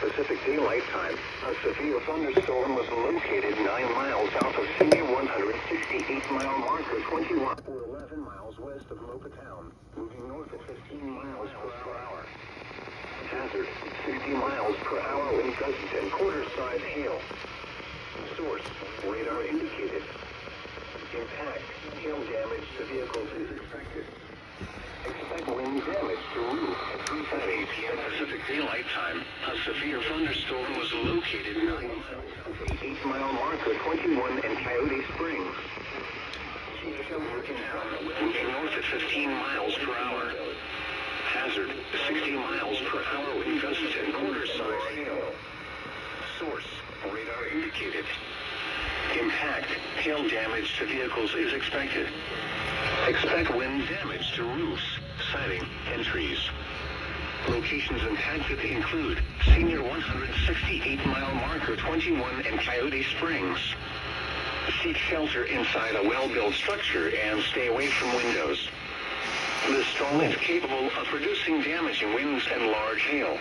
Pacific Daylight Time, a severe thunderstorm was located 9 miles south of Senior 168-mile marker 21, or 11 miles west of Mocha Town, moving north at 15 miles per hour. Hazard, 60 miles per hour wind gusts and quarter-size hail. Source, radar indicated. Impact, hail damage to vehicles is expected. Expect wind damage to roof at 3:30 p.m. Pacific Daylight Time. A severe thunderstorm was located 9 miles of the 8-mile marker 21 and Coyote Springs. Moving north at 15 miles per hour. Hazard, 60 miles per hour wind gusts and quarter-size hail. Source, radar indicated. Impact, hail damage to vehicles is expected. Expect wind damage to roofs, siding, and trees. Locations impacted include Senior 168-mile marker 21 and Coyote Springs. Seek shelter inside a well-built structure and stay away from windows. The storm is capable of producing damaging winds and large hail.